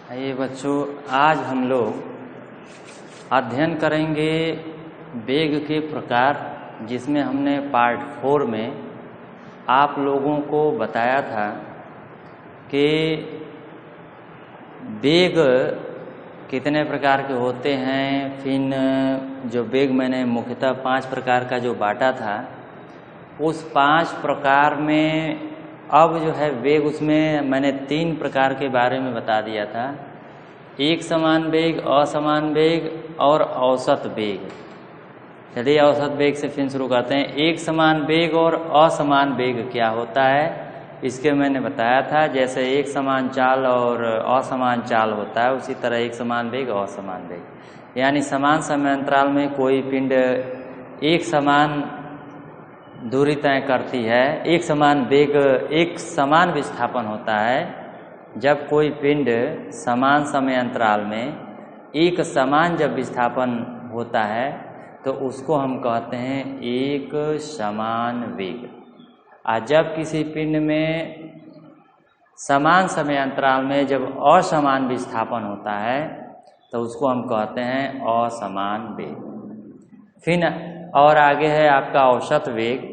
आइए बच्चों, आज हम लोग अध्ययन करेंगे वेग के प्रकार, जिसमें हमने पार्ट 4 में आप लोगों को बताया था कि वेग कितने प्रकार के होते हैं। फिर जो वेग मैंने मुख्यतः 5 प्रकार का जो बांटा था, उस 5 प्रकार में अब जो है वेग, उसमें मैंने 3 प्रकार के बारे में बता दिया था। एक समान वेग, असमान वेग और औसत वेग। चलिए औसत वेग से फिर शुरू करते हैं। एक समान वेग और असमान वेग क्या होता है, इसके मैंने बताया था। जैसे एक समान चाल और असमान चाल होता है, उसी तरह एक समान वेग और असमान वेग, यानी समान समय अंतराल में कोई पिंड एक समान दूरी तय करती है, एक समान वेग, एक समान विस्थापन होता है। जब कोई पिंड समान समय अंतराल में एक समान जब विस्थापन होता है तो उसको हम कहते हैं एक समान वेग। और जब किसी पिंड में समान समय अंतराल में जब असमान विस्थापन होता है तो उसको हम कहते हैं असमान वेग। फिर और आगे है आपका औसत वेग।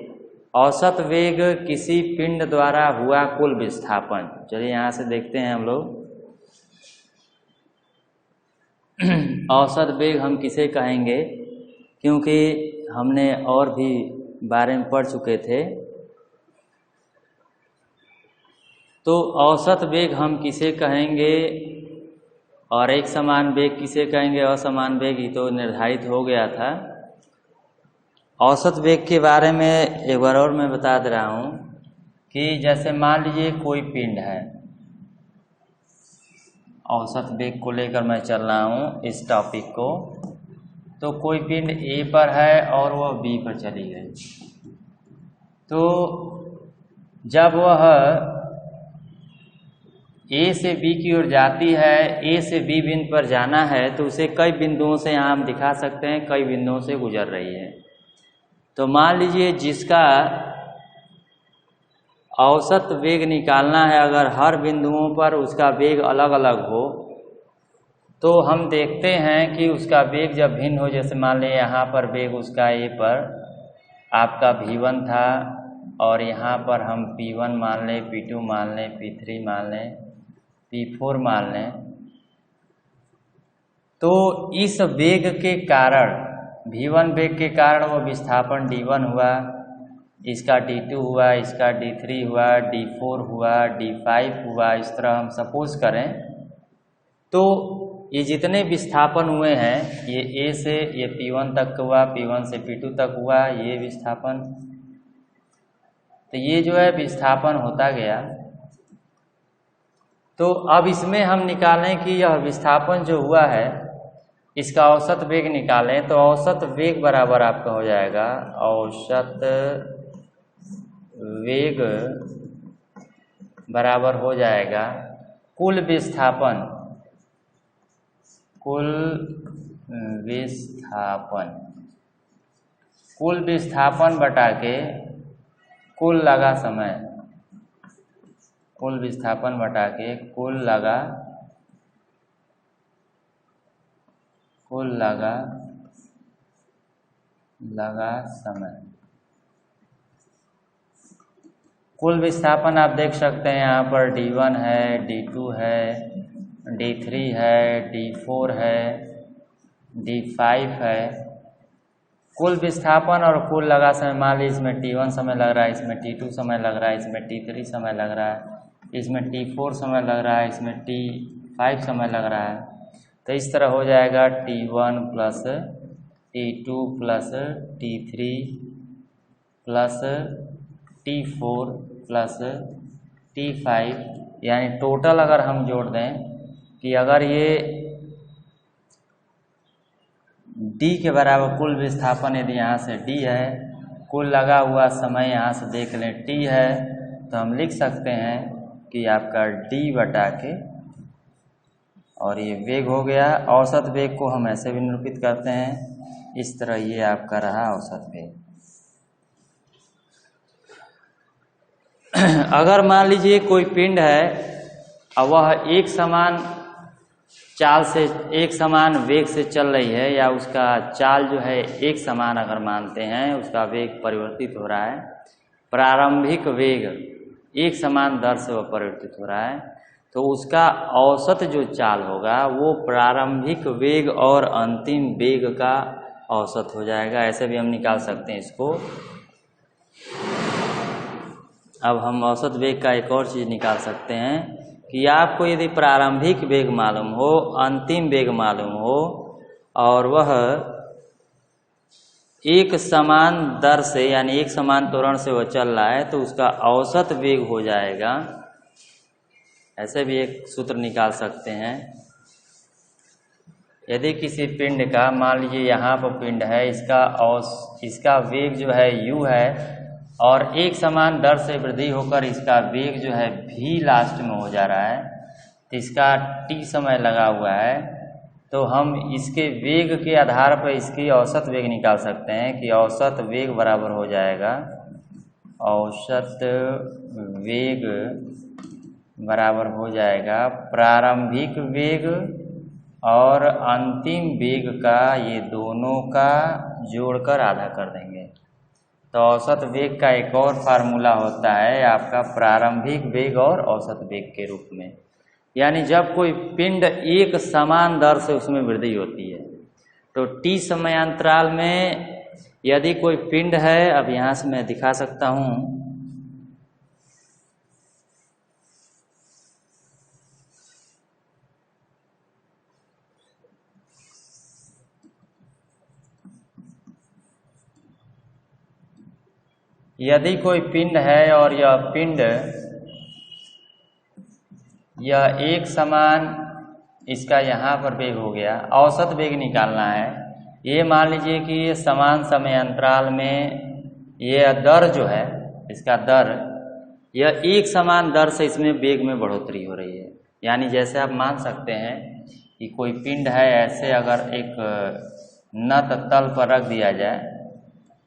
औसत वेग किसी पिंड द्वारा हुआ कुल विस्थापन। चलिए यहाँ से देखते हैं हम लोग। औसत वेग हम किसे कहेंगे, क्योंकि हमने और भी बारे में पढ़ चुके थे। तो औसत वेग हम किसे कहेंगे और एक समान वेग किसे कहेंगे, असमान वेग, ही तो निर्धारित हो गया था। औसत वेग के बारे में एक बार और मैं बता दे रहा हूँ कि जैसे मान लीजिए कोई पिंड है, औसत वेग को लेकर मैं चल रहा हूँ इस टॉपिक को। तो कोई पिंड ए पर है और वह बी पर चली गई। तो जब वह ए से बी की ओर जाती है, ए से बी बिंदु पर जाना है, तो उसे कई बिंदुओं से यहाँ हम दिखा सकते हैं, कई बिंदुओं से गुजर रही है। तो मान लीजिए जिसका औसत वेग निकालना है, अगर हर बिंदुओं पर उसका वेग अलग अलग हो, तो हम देखते हैं कि उसका वेग जब भिन्न हो, जैसे मान लें यहाँ पर वेग उसका ए पर आपका v1 था, और यहाँ पर हम p1 मान लें, p2 मान लें, p3 मान लें, p4 मान लें। तो इस वेग के कारण, v1 वेग के कारण वो विस्थापन d1 हुआ, इसका d2 हुआ, इसका d3 हुआ, d4 हुआ, d5 हुआ। इस तरह हम सपोज करें तो ये जितने विस्थापन हुए हैं, ये ए से ये p1 तक हुआ, p1 से p2 तक हुआ, ये विस्थापन। तो ये जो है विस्थापन होता गया। तो अब इसमें हम निकालें कि यह विस्थापन जो हुआ है, इसका औसत वेग निकालें। तो औसत वेग बराबर आपका हो जाएगा औसत वेग बराबर हो जाएगा कुल विस्थापन, कुल विस्थापन, कुल विस्थापन बटा के कुल लगा समय, कुल विस्थापन बटा के कुल लगा समय। कुल विस्थापन आप देख सकते हैं, यहाँ पर d1 है, d2 है, d3 है, d4 है, d5 है। कुल विस्थापन और कुल लगा समय, मान लीजिए इसमें t1 समय लग रहा है, इसमें t2 समय लग रहा है, इसमें t3 समय लग रहा है, इसमें t4 समय लग रहा है, इसमें t5 समय लग रहा है। तो इस तरह हो जाएगा t1 plus t2 plus t3 plus t4 plus t5, यानी टोटल अगर हम जोड़ दें कि अगर ये d के बराबर कुल विस्थापन यदि यहाँ से d है, कुल लगा हुआ समय यहाँ से देख लें t है, तो हम लिख सकते हैं कि आपका d बटा के, और ये वेग हो गया। औसत वेग को हम ऐसे भी निरूपित करते हैं, इस तरह ये आपका रहा औसत वेग। अगर मान लीजिए कोई पिंड है और वह एक समान चाल से एक समान वेग से चल रही है, या उसका चाल जो है एक समान अगर मानते हैं, उसका वेग परिवर्तित हो रहा है, प्रारंभिक वेग एक समान दर से वह परिवर्तित हो रहा है, तो उसका औसत जो चाल होगा वो प्रारंभिक वेग और अंतिम वेग का औसत हो जाएगा। ऐसे भी हम निकाल सकते हैं इसको। अब हम औसत वेग का एक और चीज़ निकाल सकते हैं कि आपको यदि प्रारंभिक वेग मालूम हो, अंतिम वेग मालूम हो, और वह एक समान दर से यानी एक समान त्वरण से वह चल रहा है, तो उसका औसत वेग हो जाएगा। ऐसे भी एक सूत्र निकाल सकते हैं। यदि किसी पिंड का, मान लीजिए यहाँ पर पिंड है, इसका वेग जो है u है, और एक समान दर से वृद्धि होकर इसका वेग जो है v लास्ट में हो जा रहा है, तो इसका t समय लगा हुआ है, तो हम इसके वेग के आधार पर इसकी औसत वेग निकाल सकते हैं कि औसत वेग बराबर हो जाएगा, औसत वेग बराबर हो जाएगा प्रारंभिक वेग और अंतिम वेग का, ये दोनों का जोड़कर आधा कर देंगे। तो औसत वेग का एक और फार्मूला होता है आपका प्रारंभिक वेग और औसत वेग के रूप में। यानी जब कोई पिंड एक समान दर से उसमें वृद्धि होती है, तो t समयांतराल में यदि कोई पिंड है, अब यहाँ से मैं दिखा सकता हूँ, यदि कोई पिंड है और यह एक समान इसका यहाँ पर वेग हो गया, औसत वेग निकालना है। ये मान लीजिए कि ये समान समय अंतराल में ये दर जो है, इसका दर, यह एक समान दर से इसमें वेग में बढ़ोतरी हो रही है। यानी जैसे आप मान सकते हैं कि कोई पिंड है, ऐसे अगर एक नत तल पर रख दिया जाए,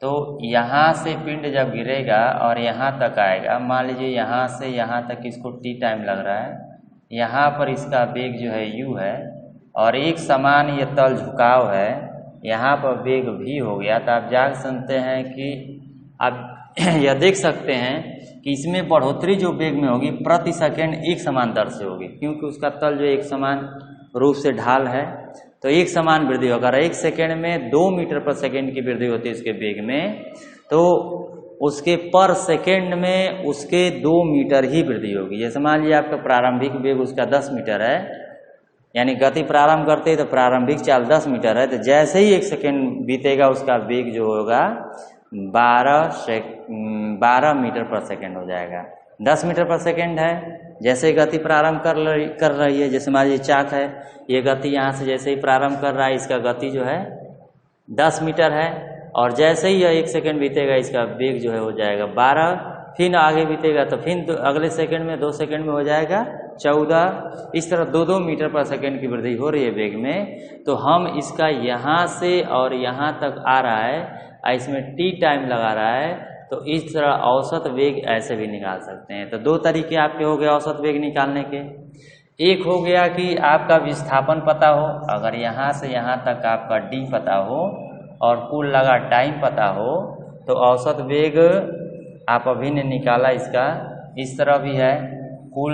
तो यहाँ से पिंड जब गिरेगा और यहाँ तक आएगा, मान लीजिए यहाँ से यहाँ तक इसको t टाइम लग रहा है, यहाँ पर इसका वेग जो है u है, और एक समान ये तल झुकाव है, यहाँ पर वेग v हो गया, तो आप जान सकते हैं कि आप यह देख सकते हैं कि इसमें बढ़ोतरी जो वेग में होगी प्रति सेकंड एक समान दर से होगी, क्योंकि उसका तल जो एक समान रूप से ढाल है, तो एक समान वृद्धि होगा। अगर एक सेकंड में 2 मीटर पर सेकंड की वृद्धि होती है उसके वेग में, तो उसके पर सेकंड में उसके 2 मीटर ही वृद्धि होगी। जैसे मान लीजिए आपका प्रारंभिक वेग उसका 10 मीटर है, यानी गति प्रारंभ करते ही तो प्रारंभिक चाल 10 मीटर है, तो जैसे ही एक सेकंड बीतेगा उसका वेग जो होगा 12 मीटर पर सेकंड हो जाएगा। 10 मीटर पर सेकंड है, जैसे ही गति प्रारंभ कर रही है, जैसे मान लीजिए चाक है, ये गति यहाँ से जैसे ही प्रारंभ कर रहा है, इसका गति जो है 10 मीटर है, और जैसे ही यह 1 सेकंड बीतेगा इसका वेग जो है हो जाएगा 12, फिर आगे बीतेगा तो फिर अगले सेकंड में 2 सेकंड में हो जाएगा 14। इस तरह 2-2 मीटर पर सेकंड की वृद्धि हो रही है वेग में। तो हम इसका यहाँ से और यहाँ तक आ रहा है, इसमें t टाइम लगा रहा है, तो इस तरह औसत वेग ऐसे भी निकाल सकते हैं। तो 2 तरीके आपके हो गए औसत वेग निकालने के। एक हो गया कि आपका विस्थापन पता हो, अगर यहाँ से यहाँ तक आपका d पता हो और कुल लगा टाइम पता हो, तो औसत वेग आप अभिन्न निकाला इसका, इस तरह भी है कुल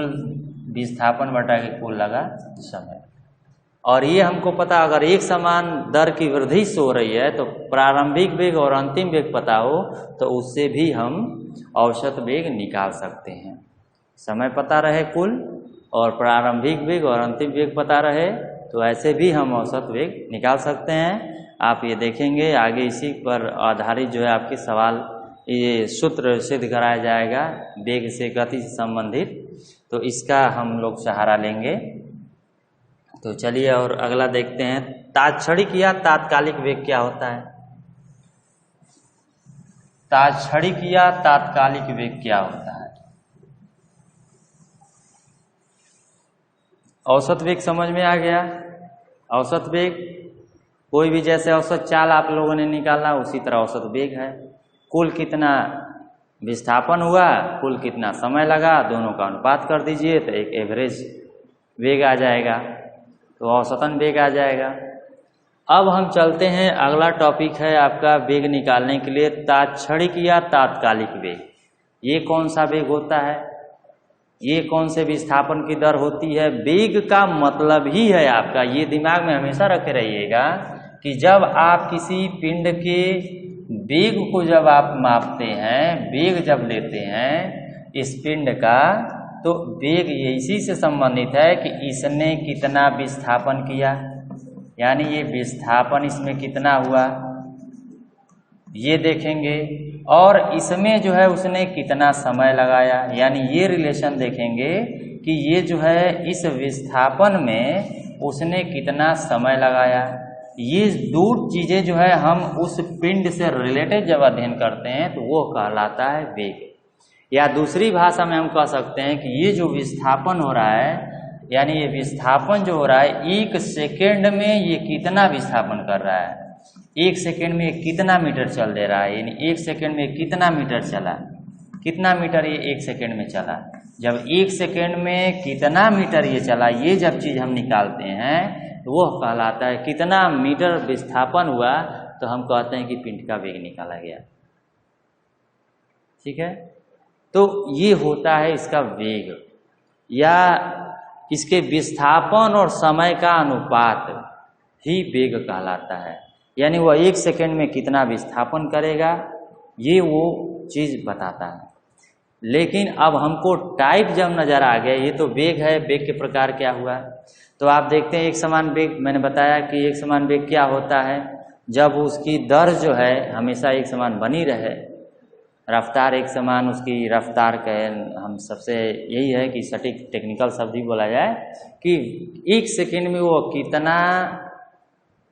विस्थापन बटा के कुल लगा समय। और ये हमको पता, अगर एक समान दर की वृद्धि से हो रही है, तो प्रारंभिक वेग और अंतिम वेग पता हो, तो उससे भी हम औसत वेग निकाल सकते हैं। समय पता रहे कुल, और प्रारंभिक वेग और अंतिम वेग पता रहे, तो ऐसे भी हम औसत वेग निकाल सकते हैं। आप ये देखेंगे आगे इसी पर आधारित जो है आपके सवाल, ये सूत्र सिद्ध कराया जाएगा वेग से गति से संबंधित, तो इसका हम लोग सहारा लेंगे। तो चलिए और अगला देखते हैं, तात्क्षणिक या तात्कालिक वेग क्या होता है। तात्क्षणिक या तात्कालिक वेग क्या होता है। औसत वेग समझ में आ गया। औसत वेग कोई भी, जैसे औसत चाल आप लोगों ने निकाला उसी तरह औसत वेग है। कुल कितना विस्थापन हुआ, कुल कितना समय लगा, दोनों का अनुपात कर दीजिए तो एक एवरेज वेग आ जाएगा। तो औसतन वेग आ जाएगा। अब हम चलते हैं, अगला टॉपिक है आपका वेग निकालने के लिए तात्क्षणिक या तात्कालिक वेग। ये कौन सा वेग होता है, ये कौन से विस्थापन की दर होती है। वेग का मतलब ही है आपका, ये दिमाग में हमेशा रखे रहिएगा कि जब आप किसी पिंड के वेग को जब आप मापते हैं, वेग जब लेते हैं इस पिंड का, तो वेग इसी से संबंधित है कि इसने कितना विस्थापन किया, यानी ये विस्थापन इसमें कितना हुआ ये देखेंगे, और इसमें जो है उसने कितना समय लगाया, यानी ये रिलेशन देखेंगे कि ये जो है इस विस्थापन में उसने कितना समय लगाया। ये दो चीज़ें जो है हम उस पिंड से रिलेटेड जब अध्ययन करते हैं तो वो कहलाता है वेग। या दूसरी भाषा में हम कह सकते हैं कि ये जो विस्थापन हो रहा है, यानी ये विस्थापन जो हो रहा है, एक सेकेंड में ये कितना विस्थापन कर रहा है, एक सेकेंड में कितना मीटर चल दे रहा है, यानी एक सेकेंड में कितना मीटर चला, कितना मीटर ये एक सेकेंड में चला। जब एक सेकेंड में कितना मीटर ये चला, ये जब चीज़ हम निकालते हैं तो वो कहलाता है कितना मीटर विस्थापन हुआ, तो हम कहते हैं कि पिंड का वेग निकाला गया। ठीक है, तो ये होता है इसका वेग, या इसके विस्थापन और समय का अनुपात ही वेग कहलाता है। यानी वह एक सेकेंड में कितना विस्थापन करेगा, ये वो चीज़ बताता है। लेकिन अब हमको टाइप जब नज़र आ गया, ये तो वेग है, वेग के प्रकार क्या हुआ, तो आप देखते हैं एक समान वेग, मैंने बताया कि एक समान वेग क्या होता है, जब उसकी दर जो है हमेशा एक समान बनी रहे, रफ्तार एक समान, उसकी रफ्तार कहे हम सबसे यही है कि सटीक टेक्निकल शब्द ही बोला जाए कि एक सेकेंड में वो कितना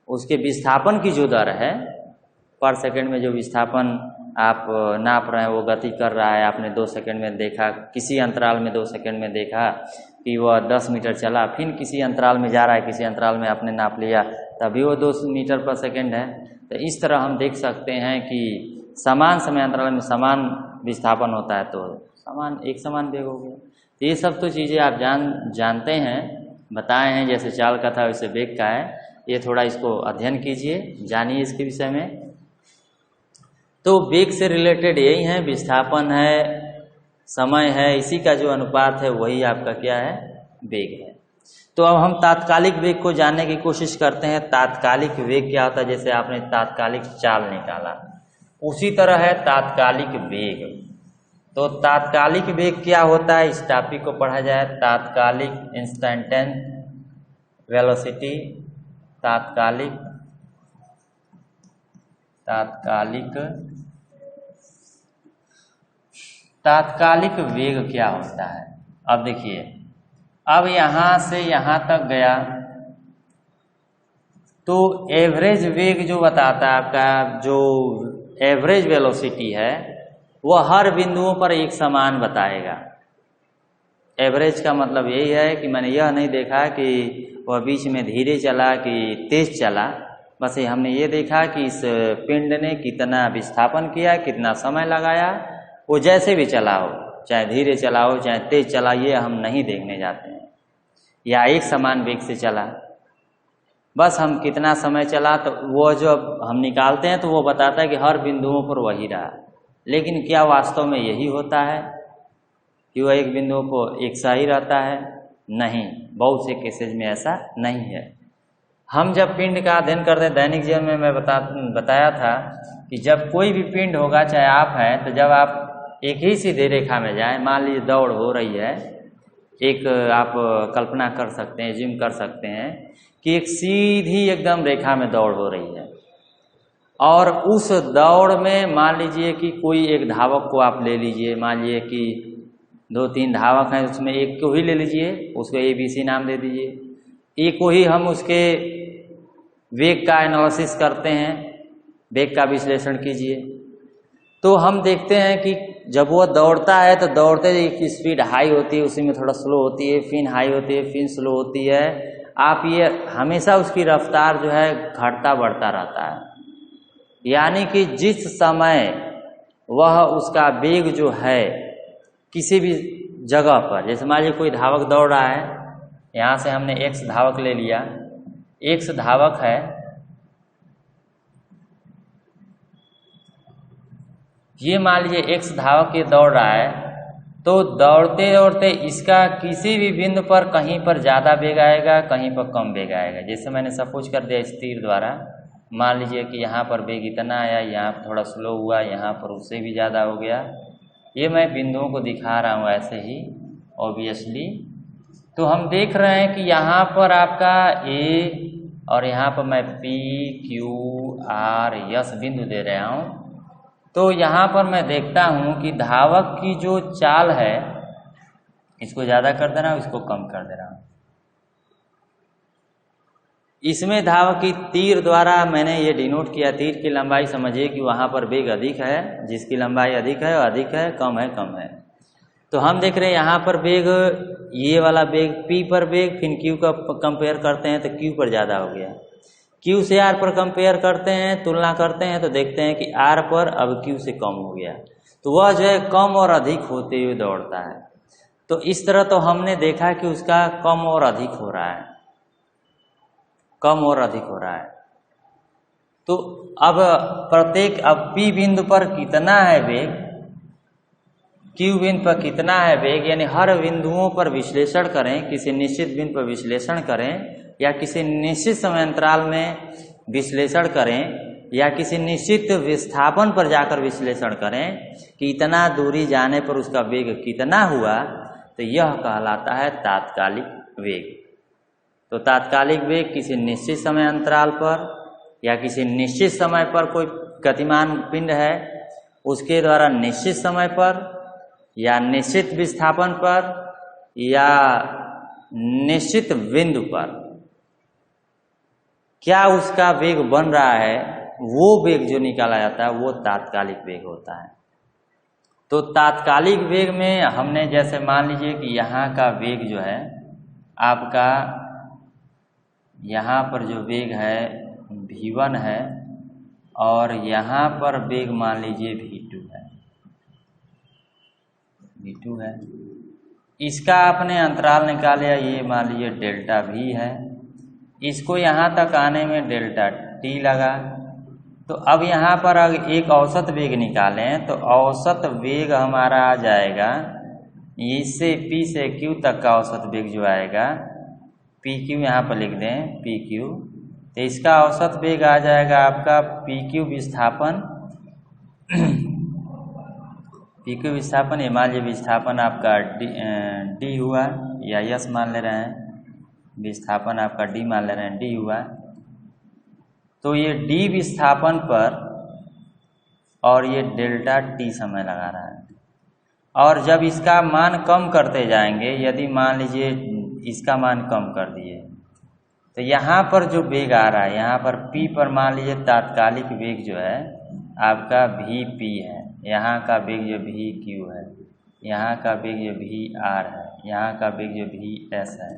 उसके विस्थापन की जो दर है, पर सेकेंड में जो विस्थापन आप नाप रहे हैं वो गति कर रहा है। आपने 2 सेकेंड में देखा, किसी अंतराल में 2 सेकेंड में देखा कि वह 10 मीटर चला, फिर किसी अंतराल में जा रहा है, किसी अंतराल में आपने नाप लिया तभी वो 2 मीटर पर सेकेंड है। तो इस तरह हम देख सकते हैं कि समान समय अंतराल में समान विस्थापन होता है तो समान एक समान वेग हो गया। तो ये सब तो चीज़ें आप जानते हैं, बताए हैं, जैसे चाल का था वैसे वेग का है। ये थोड़ा इसको अध्ययन कीजिए, जानिए इसके विषय में। तो वेग से रिलेटेड यही है, विस्थापन है, समय है, इसी का जो अनुपात है वही आपका क्या है, वेग है। तो अब हम तात्कालिक वेग को जानने की कोशिश करते हैं। तात्कालिक वेग क्या होता है, जैसे आपने तात्कालिक चाल निकाला, उसी तरह है तात्कालिक वेग। तो तात्कालिक वेग क्या होता है, इस टॉपिक को पढ़ा जाए। तात्कालिक इंस्टेंटेनियस वेलोसिटी, तात्कालिक वेग क्या होता है। अब देखिए, अब यहाँ से यहाँ तक गया तो एवरेज वेग जो बताता है आपका, जो एवरेज वेलोसिटी है वह हर बिंदुओं पर एक समान बताएगा। एवरेज का मतलब यही है कि मैंने यह नहीं देखा कि वह बीच में धीरे चला कि तेज चला, बस हमने ये देखा कि इस पिंड ने कितना विस्थापन किया, कितना समय लगाया। वो जैसे भी चला हो, चाहे धीरे चला हो चाहे तेज चला, ये हम नहीं देखने जाते हैं, या एक समान वेग से चला, बस हम कितना समय चला तो वो जो हम निकालते हैं तो वो बताता है कि हर बिंदुओं पर वही रहा। लेकिन क्या वास्तव में यही होता है कि वह एक बिंदुओं को एक सा ही रहता है? नहीं, बहुत से केसेज में ऐसा नहीं है। हम जब पिंड का अध्ययन करते हैं, दैनिक जीवन में मैं बताया था कि जब कोई भी पिंड होगा, चाहे आप हैं, तो जब आप एक ही सीधी रेखा में जाएं, मान लीजिए दौड़ हो रही है, एक आप कल्पना कर सकते हैं, जिम कर सकते हैं कि एक सीधी एकदम रेखा में दौड़ हो रही है, और उस दौड़ में मान लीजिए कि कोई एक धावक को आप ले लीजिए, मान लीजिए कि 2-3 धावक हैं, उसमें एक को ही ले लीजिए, उसको ABC नाम दे दीजिए। एक को ही हम उसके वेग का एनालिसिस करते हैं, वेग का विश्लेषण कीजिए, तो हम देखते हैं कि जब वो दौड़ता है तो दौड़ते एक स्पीड हाई होती है, उसी में थोड़ा स्लो होती है, फिर हाई होती है, फिर स्लो होती है। आप ये हमेशा उसकी रफ्तार जो है घटता बढ़ता रहता है, यानी कि जिस समय वह उसका वेग जो है किसी भी जगह पर, जैसे मान लीजिए कोई धावक दौड़ रहा है यहाँ से हमने x धावक ले लिया, x धावक है, ये मान लीजिए x धावक ये दौड़ रहा है, तो दौड़ते दौड़ते इसका किसी भी बिंदु पर कहीं पर ज़्यादा वेग आएगा, कहीं पर कम वेग आएगा। जैसे मैंने सपोज कर दिया इस तीर द्वारा, मान लीजिए कि यहाँ पर वेग इतना आया, यहाँ पर थोड़ा स्लो हुआ, यहाँ पर उससे भी ज़्यादा हो गया। ये मैं बिंदुओं को दिखा रहा हूँ ऐसे ही ऑब्वियसली। तो हम देख रहे हैं कि यहाँ पर आपका A और यहाँ पर मैं P, Q, R, S बिंदु दे रहा हूँ। तो यहाँ पर मैं देखता हूँ कि धावक की जो चाल है, इसको ज़्यादा कर दे रहा हूँ, इसको कम कर दे रहा हूँ। इसमें धावक की तीर द्वारा मैंने ये डिनोट किया, तीर की लंबाई समझिए कि वहाँ पर वेग अधिक है, जिसकी लंबाई अधिक है, अधिक है, कम है, कम है। तो हम देख रहे हैं यहाँ पर वेग, ये वाला वेग P पर वेग, फिर Q का कंपेयर करते हैं तो Q पर ज़्यादा हो गया। Q से R पर कंपेयर करते हैं, तुलना करते हैं तो देखते हैं कि R पर अब Q से कम हो गया। तो वह जो है कम और अधिक होते हुए दौड़ता है। तो इस तरह तो हमने देखा कि उसका कम और अधिक हो रहा है, कम और अधिक हो रहा है। तो अब प्रत्येक, अब P बिंदु पर कितना है वेग, Q बिंदु पर कितना है वेग, यानी हर बिंदुओं पर विश्लेषण करें, किसी निश्चित बिंदु पर विश्लेषण करें या किसी निश्चित समय अंतराल में विश्लेषण करें या किसी निश्चित विस्थापन पर जाकर विश्लेषण करें कि इतना दूरी जाने पर उसका वेग कितना हुआ, तो यह कहलाता है तात्कालिक वेग। तो तात्कालिक वेग किसी निश्चित समय अंतराल पर या किसी निश्चित समय पर कोई गतिमान पिंड है, उसके द्वारा निश्चित समय पर या निश्चित विस्थापन पर या निश्चित बिंदु पर क्या उसका वेग बन रहा है, वो वेग जो निकाला जाता है वो तात्कालिक वेग होता है। तो तात्कालिक वेग में हमने जैसे मान लीजिए कि यहाँ का वेग जो है आपका, यहाँ पर जो वेग है v1 है और यहाँ पर वेग मान लीजिए v2 है, v2 है। इसका आपने अंतराल निकाला, ये मान लीजिए डेल्टा v है, इसको यहाँ तक आने में डेल्टा t लगा। तो अब यहाँ पर अगर एक औसत वेग निकालें तो औसत वेग हमारा आ जाएगा, इससे P से Q तक का औसत वेग जो आएगा, PQ यहाँ पर लिख दें PQ, तो इसका औसत वेग आ जाएगा आपका PQ विस्थापन PQ विस्थापन, ये मान लीजिए विस्थापन आपका D हुआ या S मान ले रहे हैं, विस्थापन आपका D मान ले रहे हैं, D हुआ। तो ये D विस्थापन पर और ये डेल्टा T समय लगा रहा है। और जब इसका मान कम करते जाएंगे, यदि मान लीजिए इसका मान कम कर दिए, तो यहाँ पर जो वेग आ रहा है, यहाँ पर P पर मान लीजिए तात्कालिक वेग जो है आपका Vp है, यहाँ का वेग जो Vq है, यहाँ का वेग जो Vr है, यहाँ का वेग जो Vs है।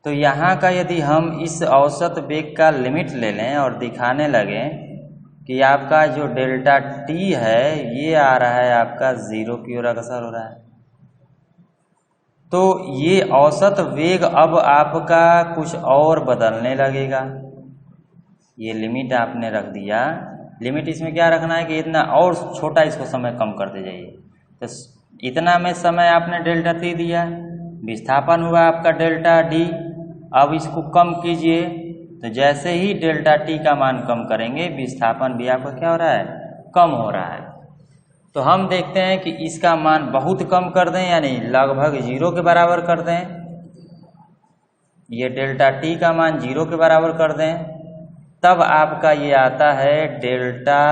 तो यहाँ का यदि हम इस औसत वेग का लिमिट ले लें और दिखाने लगें कि आपका जो डेल्टा T है ये आ रहा है आपका 0 की ओर अग्रसर हो रहा है, तो ये औसत वेग अब आपका कुछ और बदलने लगेगा। ये लिमिट आपने रख दिया, लिमिट इसमें क्या रखना है कि इतना और छोटा इसको समय कम करते जाइए। तो इतना में समय आपने डेल्टा T दिया, विस्थापन हुआ आपका डेल्टा D, अब इसको कम कीजिए, तो जैसे ही डेल्टा T का मान कम करेंगे विस्थापन भी आपका क्या हो रहा है, कम हो रहा है। तो हम देखते हैं कि इसका मान बहुत कम कर दें, यानी लगभग 0 के बराबर कर दें, ये डेल्टा T का मान 0 के बराबर कर दें, तब आपका ये आता है डेल्टा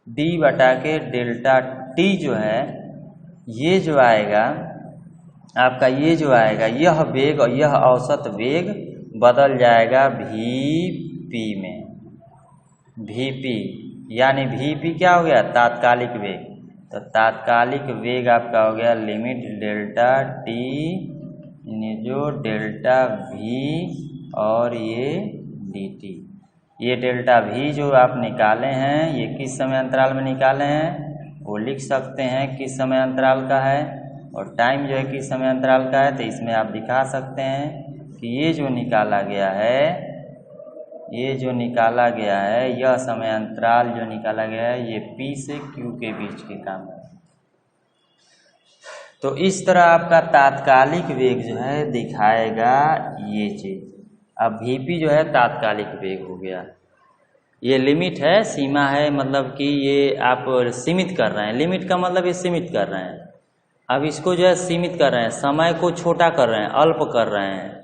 D बटा के डेल्टा T जो है, ये जो आएगा आपका, ये जो आएगा यह वेग और यह औसत वेग बदल जाएगा Vp में, Vp यानी Vp क्या हो गया, तात्कालिक वेग। तो तात्कालिक वेग आपका हो गया लिमिट डेल्टा T जो डेल्टा V और ये dt। ये डेल्टा V जो आप निकाले हैं ये किस समय अंतराल में निकाले हैं, वो लिख सकते हैं किस समय अंतराल का है, और टाइम जो है किस समय अंतराल का है, तो इसमें आप दिखा सकते हैं कि ये जो निकाला गया है, ये जो निकाला गया है, यह समय अंतराल जो निकाला गया है ये P से Q के बीच के काम है। तो इस तरह आपका तात्कालिक वेग जो है दिखाएगा ये चीज। अब Vp जो है तात्कालिक वेग हो गया, ये लिमिट है, सीमा है, मतलब कि ये आप सीमित कर रहे हैं। लिमिट का मतलब ये सीमित कर रहे हैं। अब इसको जो है सीमित कर रहे हैं, समय को छोटा कर रहे हैं, अल्प कर रहे हैं,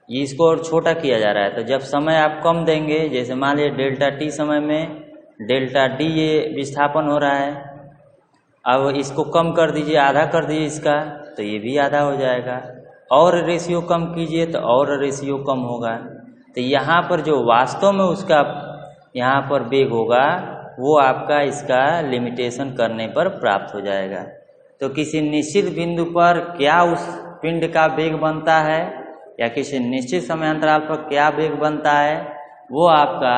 ये इसको और छोटा किया जा रहा है। तो जब समय आप कम देंगे, जैसे मान लीजिए डेल्टा टी समय में डेल्टा डी ये विस्थापन हो रहा है, अब इसको कम कर दीजिए, आधा कर दीजिए इसका, तो ये भी आधा हो जाएगा। और रेशियो कम कीजिए तो और रेशियो कम होगा। तो यहाँ पर जो वास्तव में उसका यहाँ पर वेग होगा वो आपका इसका लिमिटेशन करने पर प्राप्त हो जाएगा। तो किसी निश्चित बिंदु पर क्या उस पिंड का वेग बनता है या किसी निश्चित समय अंतराल पर क्या वेग बनता है, वो आपका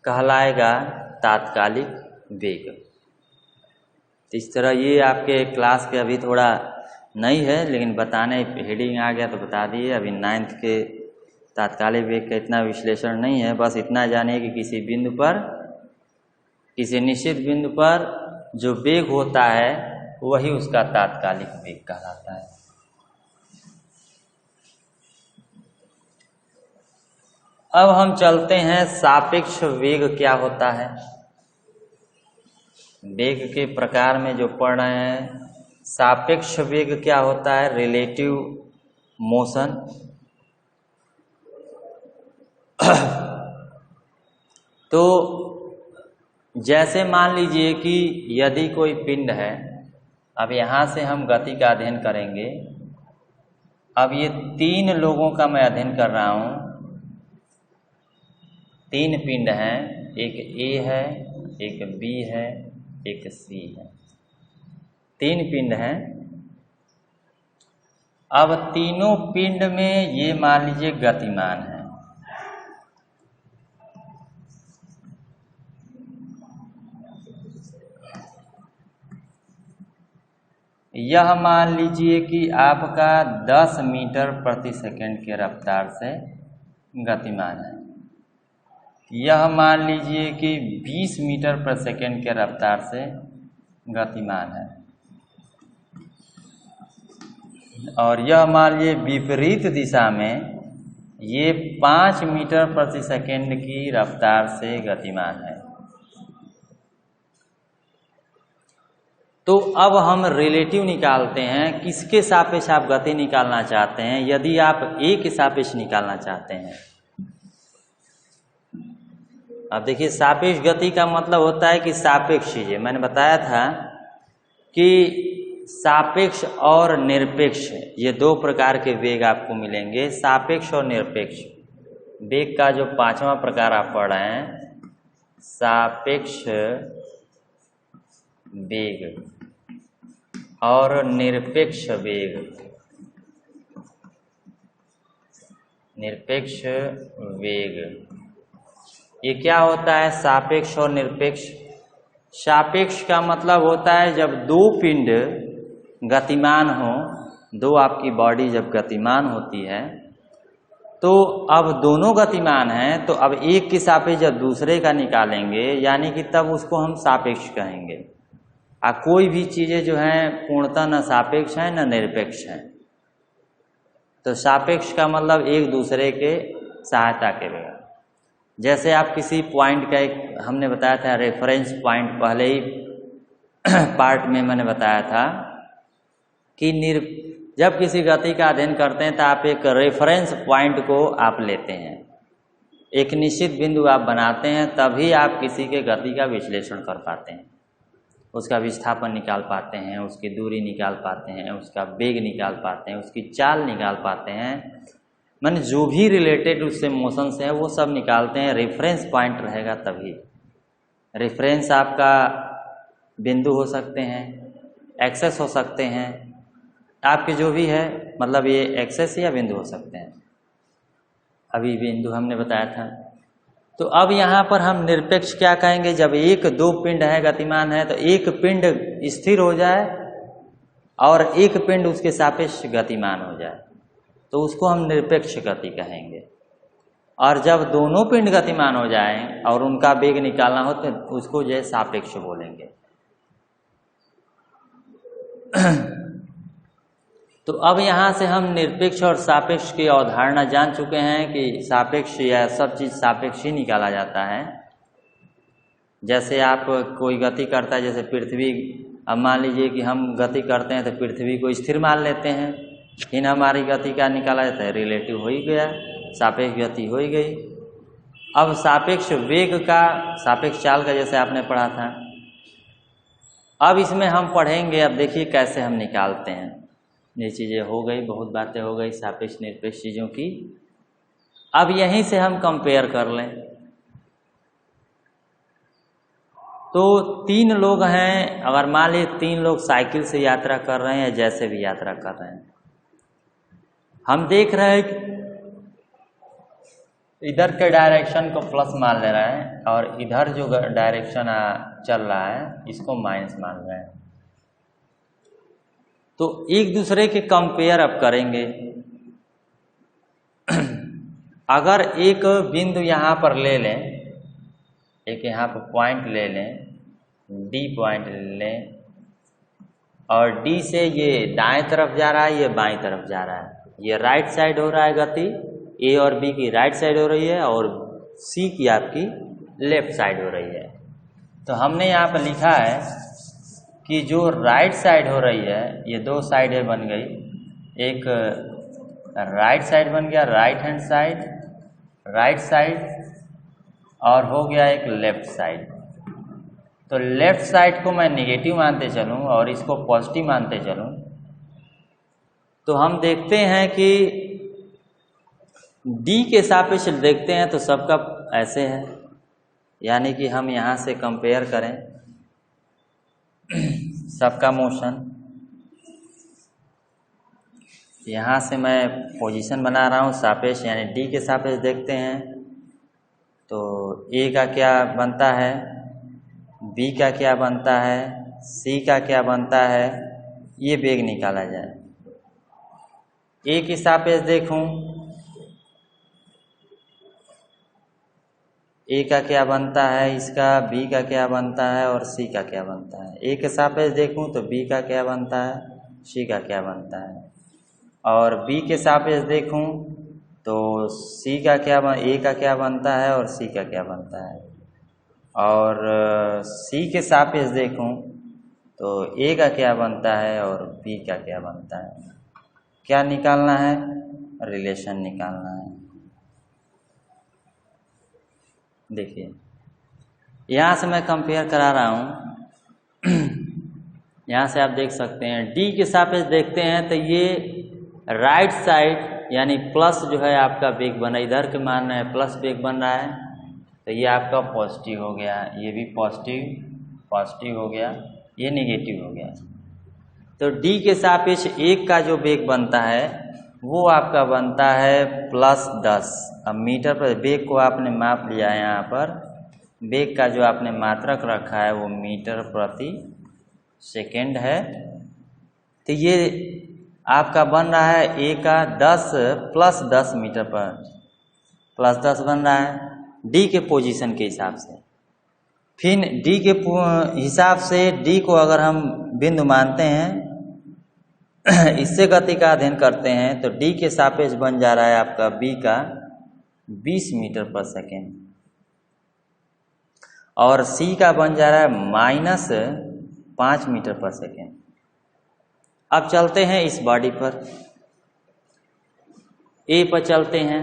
कहलाएगा तात्कालिक वेग। इस तरह ये आपके क्लास के अभी थोड़ा नई है, लेकिन बताने हेडिंग आ गया तो बता दिए। अभी 9th के तात्कालिक वेग का इतना विश्लेषण नहीं है, बस इतना जानिए कि किसी बिंदु पर, किसी निश्चित बिंदु पर जो वेग होता है वही उसका तात्कालिक वेग कहलाता है। अब हम चलते हैं सापेक्ष वेग क्या होता है। वेग के प्रकार में जो पढ़ रहे हैं, सापेक्ष वेग क्या होता है, रिलेटिव मोशन। तो जैसे मान लीजिए कि यदि कोई पिंड है, अब यहाँ से हम गति का अध्ययन करेंगे। अब ये 3 लोगों का मैं अध्ययन कर रहा हूँ, 3 पिंड हैं, एक A है, एक B है, एक C है, 3 पिंड हैं। अब तीनों पिंड में ये मान लीजिए गतिमान है। यह मान लीजिए कि आपका 10 मीटर प्रति सेकंड के रफ्तार से गतिमान है। यह मान लीजिए कि 20 मीटर प्रति सेकंड के रफ्तार से गतिमान है। और यह मान लीजिए विपरीत दिशा में ये 5 मीटर प्रति सेकंड की रफ्तार से गतिमान है। तो अब हम रिलेटिव निकालते हैं, किसके सापेक्ष आप गति निकालना चाहते हैं। यदि आप A के सापेक्ष निकालना चाहते हैं, अब देखिए सापेक्ष गति का मतलब होता है कि सापेक्ष चीजें, मैंने बताया था कि सापेक्ष और निरपेक्ष, ये 2 प्रकार के वेग आपको मिलेंगे। सापेक्ष और निरपेक्ष वेग का जो 5वां प्रकार आप पढ़ रहे हैं, सापेक्ष वेग और निरपेक्ष वेग। निरपेक्ष वेग ये क्या होता है, सापेक्ष और निरपेक्ष। सापेक्ष का मतलब होता है जब 2 पिंड गतिमान हो, 2 आपकी बॉडी जब गतिमान होती है, तो अब दोनों गतिमान हैं, तो अब एक के सापेक्ष जब दूसरे का निकालेंगे, यानी कि तब उसको हम सापेक्ष कहेंगे। कोई भी चीजें जो हैं पूर्णतः न सापेक्ष हैं न निरपेक्ष हैं। तो सापेक्ष का मतलब एक दूसरे के सहायता करेगा। जैसे आप किसी पॉइंट का, एक हमने बताया था रेफरेंस पॉइंट, पहले ही पार्ट में मैंने बताया था कि जब किसी गति का अध्ययन करते हैं तो आप एक रेफरेंस पॉइंट को आप लेते हैं, एक निश्चित बिंदु आप बनाते हैं, तभी आप किसी के गति का विश्लेषण कर पाते हैं, उसका विस्थापन निकाल पाते हैं, उसकी दूरी निकाल पाते हैं, उसका वेग निकाल पाते हैं, उसकी चाल निकाल पाते हैं। मैंने जो भी रिलेटेड उससे मोशन से है वो सब निकालते हैं। रेफरेंस पॉइंट रहेगा तभी। रेफरेंस आपका बिंदु हो सकते हैं, एक्सेस हो सकते हैं, आपके जो भी है, मतलब ये एक्सेस या बिंदु हो सकते हैं। अभी बिंदु हमने बताया था। तो अब यहाँ पर हम निरपेक्ष क्या कहेंगे, जब 1-2 पिंड है गतिमान है, तो एक पिंड स्थिर हो जाए और एक पिंड उसके सापेक्ष गतिमान हो जाए तो उसको हम निरपेक्ष गति कहेंगे। और जब दोनों पिंड गतिमान हो जाएं और उनका वेग निकालना हो तो उसको जो है सापेक्ष बोलेंगे। तो अब यहाँ से हम निरपेक्ष और सापेक्ष की अवधारणा जान चुके हैं कि सापेक्ष या सब चीज़ सापेक्ष ही निकाला जाता है। जैसे आप कोई गति करता है, जैसे पृथ्वी, अब मान लीजिए कि हम गति करते हैं तो पृथ्वी को स्थिर मान लेते हैं, फिर हमारी गति का निकाला जाता है, रिलेटिव हो ही गया, सापेक्ष गति हो ही गई। अब सापेक्ष वेग का, सापेक्ष चाल का जैसे आपने पढ़ा था, अब इसमें हम पढ़ेंगे। अब देखिए कैसे हम निकालते हैं। ये चीज़ें हो गई, बहुत बातें हो गई सापेक्ष निरपेक्ष चीज़ों की। अब यहीं से हम कंपेयर कर लें। तो 3 लोग हैं, अगर मान लीजिए 3 लोग साइकिल से यात्रा कर रहे हैं या जैसे भी यात्रा कर रहे हैं, हम देख रहे हैं कि इधर के डायरेक्शन को प्लस मान ले रहा है और इधर जो डायरेक्शन चल रहा है इसको माइनस मान रहे हैं। तो एक दूसरे के कंपेयर अब करेंगे। अगर एक बिंदु यहाँ पर ले लें, एक यहाँ पर पॉइंट ले लें, डी पॉइंट ले लें, और डी से ये दाएं तरफ जा रहा है, ये बाएं तरफ जा रहा है, ये राइट साइड हो रहा है गति, ए और बी की राइट साइड हो रही है और सी की आपकी लेफ्ट साइड हो रही है। तो हमने यहाँ पर लिखा है कि जो राइट साइड हो रही है, ये 2 साइडें बन गई, एक राइट साइड बन गया, right hand side, right side, और हो गया एक लेफ्ट साइड। तो लेफ्ट साइड को मैं नेगेटिव मानते चलूँ और इसको पॉजिटिव मानते चलूँ, तो हम देखते हैं कि डी के सापेक्ष देखते हैं तो सबका ऐसे है, यानी कि हम यहाँ से कंपेयर करें सबका मोशन, यहाँ से मैं पोजीशन बना रहा हूँ सापेक्ष, यानी डी के सापेक्ष देखते हैं तो ए का क्या बनता है, बी का क्या बनता है, सी का क्या बनता है, ये वेग निकाला जाए। ए के सापेक्ष देखूं, ए का क्या बनता है, इसका बी का क्या बनता है और सी का क्या बनता है। ए के सापेक्ष देखूं तो बी का क्या बनता है, सी का क्या बनता है, और बी के सापेक्ष देखूं तो सी का क्या ए का क्या बनता है और सी का क्या बनता है, और सी के सापेक्ष देखूं तो ए का क्या बनता है और बी का क्या बनता है। क्या निकालना है, रिलेशन निकालना है। देखिए यहाँ से मैं कंपेयर करा रहा हूँ, यहाँ से आप देख सकते हैं डी के सापेक्ष देखते हैं तो ये राइट साइड यानी प्लस जो है आपका वेग बना, इधर के मान रहे हैं प्लस वेग बन रहा है, तो ये आपका पॉजिटिव हो गया, ये भी पॉजिटिव हो गया, ये नेगेटिव हो गया। तो डी के सापेक्ष एक का जो वेग बनता है वो आपका बनता है +10। अब मीटर पर वेग को आपने माप लिया है, यहाँ पर वेग का जो आपने मात्रक रखा है वो मीटर प्रति सेकेंड है। तो ये आपका बन रहा है ए का 10 + 10 मीटर पर +10 बन रहा है डी के पोजीशन के हिसाब से। फिर डी के हिसाब से डी को अगर हम बिंदु मानते हैं, इससे गति का अध्ययन करते हैं, तो डी के सापेक्ष बन जा रहा है आपका बी का 20 मीटर पर सेकेंड, और सी का बन जा रहा है -5 मीटर पर सेकेंड। अब चलते हैं इस बॉडी पर, ए पर चलते हैं।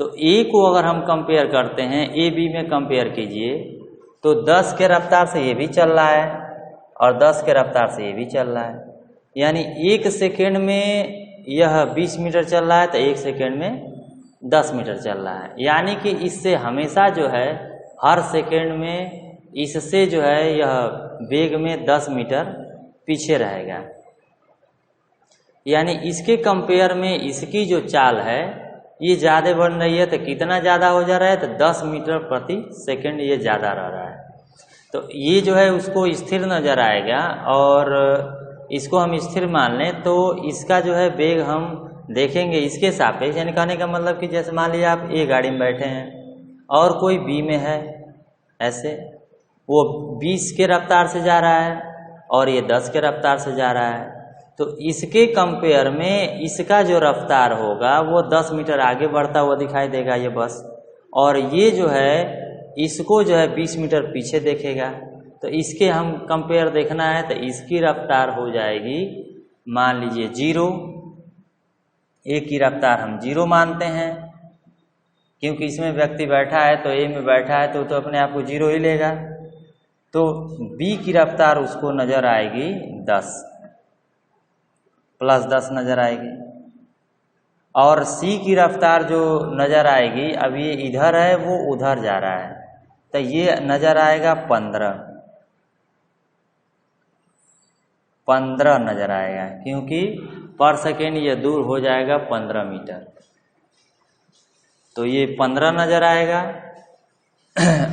तो ए को अगर हम कंपेयर करते हैं, ए बी में कंपेयर कीजिए, तो 10 के रफ्तार से ये भी चल रहा है और 10 के रफ्तार से ये भी चल रहा है, यानी 1 सेकेंड में यह 20 मीटर चल रहा है तो 1 सेकेंड में 10 मीटर चल रहा है, यानी कि इससे हमेशा जो है हर सेकेंड में इससे जो है यह वेग में 10 मीटर पीछे रहेगा। यानी इसके कंपेयर में इसकी जो चाल है ये ज़्यादा बन रही है, तो कितना ज़्यादा हो जा रहा है, तो 10 मीटर प्रति सेकेंड ये ज़्यादा रह रहा है। तो ये जो है उसको स्थिर नज़र आएगा और इसको हम स्थिर मान लें तो इसका जो है वेग हम देखेंगे इसके सापेक्ष, यानी कहने का मतलब कि जैसे मान लीजिए आप ए गाड़ी में बैठे हैं और कोई बी में है, ऐसे वो 20 के रफ्तार से जा रहा है और ये 10 के रफ्तार से जा रहा है, तो इसके कंपेयर में इसका जो रफ्तार होगा वो 10 मीटर आगे बढ़ता हुआ दिखाई देगा ये बस, और ये जो है इसको जो है 20 मीटर पीछे देखेगा। तो इसके हम कंपेयर देखना है तो इसकी रफ्तार हो जाएगी मान लीजिए 0, ए की रफ्तार हम 0 मानते हैं क्योंकि इसमें व्यक्ति बैठा है तो ए में बैठा है तो अपने आप को 0 ही लेगा। तो बी की रफ्तार उसको नज़र आएगी 10 प्लस 10 नज़र आएगी, और सी की रफ्तार जो नज़र आएगी, अब ये इधर है वो उधर जा रहा है तो ये नज़र आएगा 15 नज़र आएगा क्योंकि पर सेकेंड ये दूर हो जाएगा 15 मीटर, तो ये 15 नज़र आएगा।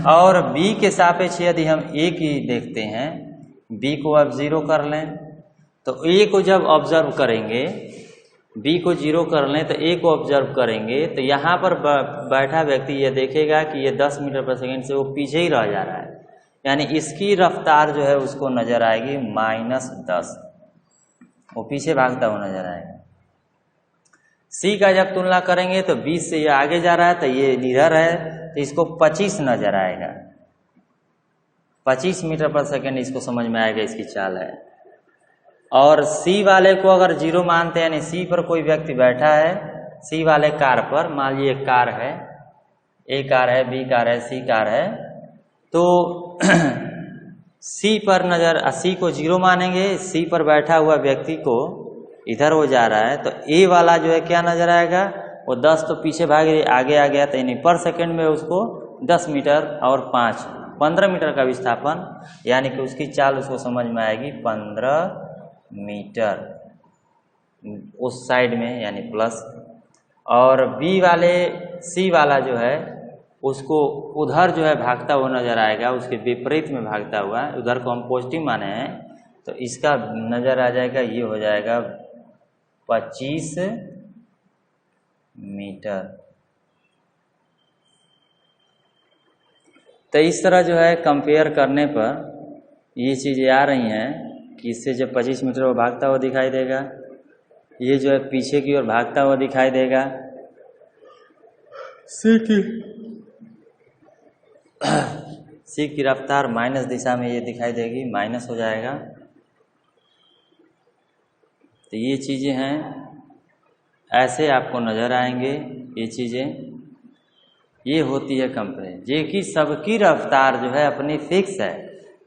और बी के सापेक्ष यदि हम ए की देखते हैं, बी को अब 0 कर लें तो ए को जब ऑब्जर्व करेंगे, बी को 0 कर लें तो ए को ऑब्जर्व करेंगे तो यहाँ पर बैठा व्यक्ति ये देखेगा कि ये 10 मीटर पर सेकेंड से वो पीछे ही रह जा रहा है, यानी इसकी रफ्तार जो है उसको नज़र आएगी -10, वो पीछे भागता हुआ नज़र आएगा। सी का जब तुलना करेंगे तो 20 से ये आगे जा रहा है तो ये इधर है तो इसको 25 नज़र आएगा, 25 मीटर पर सेकेंड इसको समझ में आएगा इसकी चाल है। और सी वाले को अगर 0 मानते हैं, यानी सी पर कोई व्यक्ति बैठा है, सी वाले कार पर, मान लीजिए कार है, ए कार है, बी कार है, सी कार है, तो सी पर सी को 0 मानेंगे, सी पर बैठा हुआ व्यक्ति को इधर वो जा रहा है तो ए वाला जो है क्या नज़र आएगा, वो 10 तो पीछे भाग आगे आ गया, तो यानी पर सेकेंड में उसको 10 मीटर और 15 मीटर का विस्थापन, यानी कि उसकी चाल उसको समझ में आएगी 15 मीटर उस साइड में, यानी प्लस। और बी वाले सी वाला जो है उसको उधर जो है भागता हुआ नज़र आएगा, उसके विपरीत में भागता हुआ, उधर को हम पॉजिटिव माने हैं तो इसका नज़र आ जाएगा, ये हो जाएगा 25 मीटर। तो इस तरह जो है कंपेयर करने पर ये चीज़ें आ रही हैं कि इससे जब 25 मीटर वो भागता हुआ दिखाई देगा, ये जो है पीछे की ओर भागता हुआ दिखाई देगा, सी की रफ्तार माइनस दिशा में ये दिखाई देगी, माइनस हो जाएगा। तो ये चीज़ें हैं, ऐसे आपको नज़र आएंगे ये चीज़ें, ये होती है कंपेयर। ये कि सबकी रफ्तार जो है अपनी फिक्स है,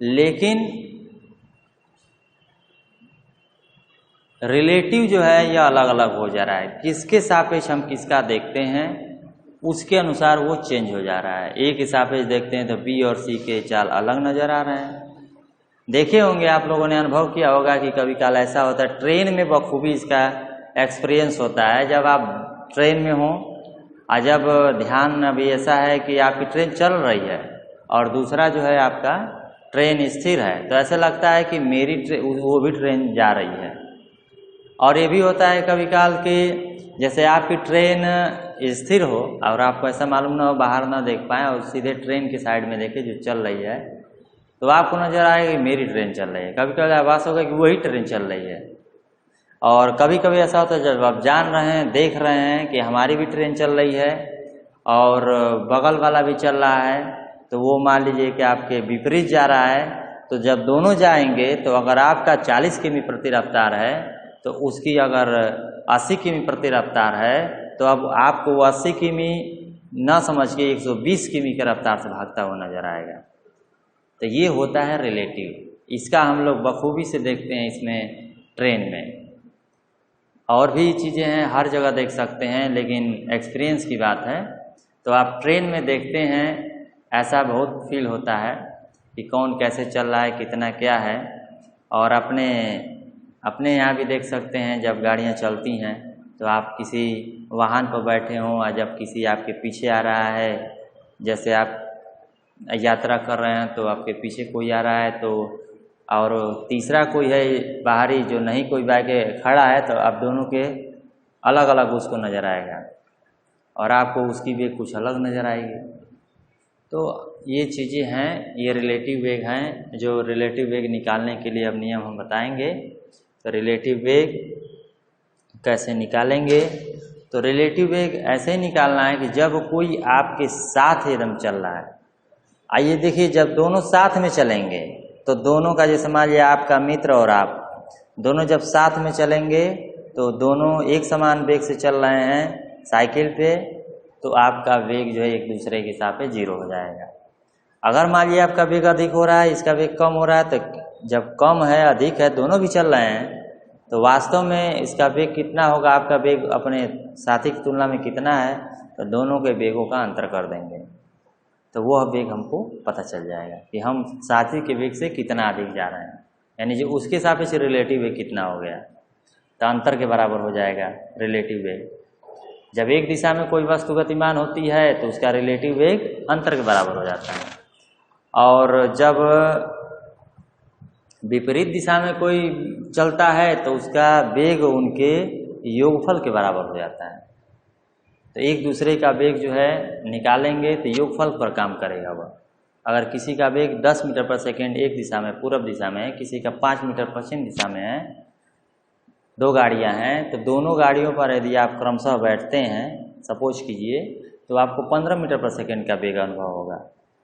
लेकिन रिलेटिव जो है यह अलग अलग हो जा रहा है, किसके सापेक्ष हम किसका देखते हैं उसके अनुसार वो चेंज हो जा रहा है। ए के सापेक्ष देखते हैं तो बी और सी के चाल अलग नज़र आ रहे हैं। देखे होंगे आप लोगों ने, अनुभव किया होगा कि कभी काल ऐसा होता है, ट्रेन में बखूबी इसका एक्सपीरियंस होता है। जब आप ट्रेन में हो और जब ध्यान अभी ऐसा है कि आपकी ट्रेन चल रही है और दूसरा जो है आपका ट्रेन स्थिर है, तो ऐसा लगता है कि मेरी वो भी ट्रेन जा रही है। और ये भी होता है कभी काल कि जैसे आपकी ट्रेन स्थिर हो और आपको ऐसा मालूम ना हो, बाहर ना देख पाए और सीधे ट्रेन की साइड में देखे जो चल रही है, तो आपको नज़र आएगा कि मेरी ट्रेन चल रही है। कभी कभी आभास होगा कि वही ट्रेन चल रही है। और कभी कभी ऐसा होता है जब आप जान रहे हैं, देख रहे हैं कि हमारी भी ट्रेन चल रही है और बगल वाला भी चल रहा है, तो वो मान लीजिए कि आपके विपरीत जा रहा है, तो जब दोनों जाएंगे तो अगर आपका 40 किमी प्रति रफ्तार है तो उसकी अगर 80 किमी प्रति रफ्तार है, तो अब आपको 80 किमी ना समझ के 120 किमी के रफ्तार से भागता हुआ नजर आएगा। तो ये होता है रिलेटिव, इसका हम लोग बखूबी से देखते हैं इसमें ट्रेन में। और भी चीज़ें हैं, हर जगह देख सकते हैं, लेकिन एक्सपीरियंस की बात है। तो आप ट्रेन में देखते हैं, ऐसा बहुत फील होता है कि कौन कैसे चल रहा है, कितना क्या है। और अपने यहाँ भी देख सकते हैं, जब गाड़ियाँ चलती हैं तो आप किसी वाहन पर बैठे हों और जब किसी आपके पीछे आ रहा है, जैसे आप यात्रा कर रहे हैं तो आपके पीछे कोई आ रहा है, तो और तीसरा कोई है बाहरी जो नहीं कोई बाइक खड़ा है, तो आप दोनों के अलग अलग उसको नज़र आएगा और आपको उसकी वेग कुछ अलग नज़र आएगी। तो ये चीज़ें हैं, ये रिलेटिव वेग हैं जो रिलेटिव वेग निकालने के लिए अब नियम हम बताएंगे। तो रिलेटिव वेग कैसे निकालेंगे? तो रिलेटिव वेग ऐसे ही निकालना है कि जब कोई आपके साथ एकदम चल रहा है, आइए देखिए, जब दोनों साथ में चलेंगे तो दोनों का, जैसे मान लिया आपका मित्र और आप दोनों जब साथ में चलेंगे तो दोनों एक समान वेग से चल रहे हैं साइकिल पे, तो आपका वेग जो है एक दूसरे के हिसाब पे 0 हो जाएगा। अगर मान लिया आपका वेग अधिक हो रहा है, इसका वेग कम हो रहा है, तो जब कम है अधिक है दोनों भी चल रहे हैं, तो वास्तव में इसका वेग कितना होगा, आपका वेग अपने साथी की तुलना में कितना है, तो दोनों के वेगों का अंतर कर देंगे, तो वह वेग हमको पता चल जाएगा कि हम साथी के वेग से कितना अधिक जा रहे हैं, यानी जो उसके सापेक्ष रिलेटिव वेग कितना हो गया, तो अंतर के बराबर हो जाएगा रिलेटिव वेग। जब एक दिशा में कोई वस्तु गतिमान होती है तो उसका रिलेटिव वेग अंतर के बराबर हो जाता है, और जब विपरीत दिशा में कोई चलता है तो उसका वेग उनके योगफल के बराबर हो जाता है। तो एक दूसरे का वेग जो है निकालेंगे तो योगफल पर काम करेगा वह। अगर किसी का वेग 10 मीटर पर सेकेंड एक दिशा में पूर्व दिशा में है, किसी का 5 मीटर पश्चिम दिशा में है, दो गाड़ियां हैं, तो दोनों गाड़ियों पर यदि आप क्रमशः बैठते हैं, सपोज कीजिए, तो आपको 15 मीटर पर सेकेंड का वेग अनुभव होगा,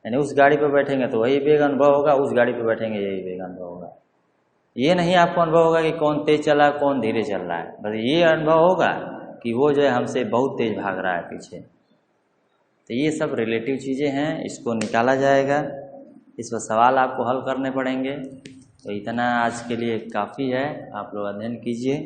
यानी उस गाड़ी पर बैठेंगे तो वही वेग अनुभव होगा, उस गाड़ी पर बैठेंगे यही वेग अनुभव होगा। ये नहीं आपको अनुभव होगा कि कौन तेज चला कौन धीरे चल रहा है, बस ये अनुभव होगा कि वो जो है हमसे बहुत तेज भाग रहा है पीछे। तो ये सब रिलेटिव चीज़ें हैं, इसको निकाला जाएगा, इस पर सवाल आपको हल करने पड़ेंगे। तो इतना आज के लिए काफ़ी है, आप लोग अध्ययन कीजिए।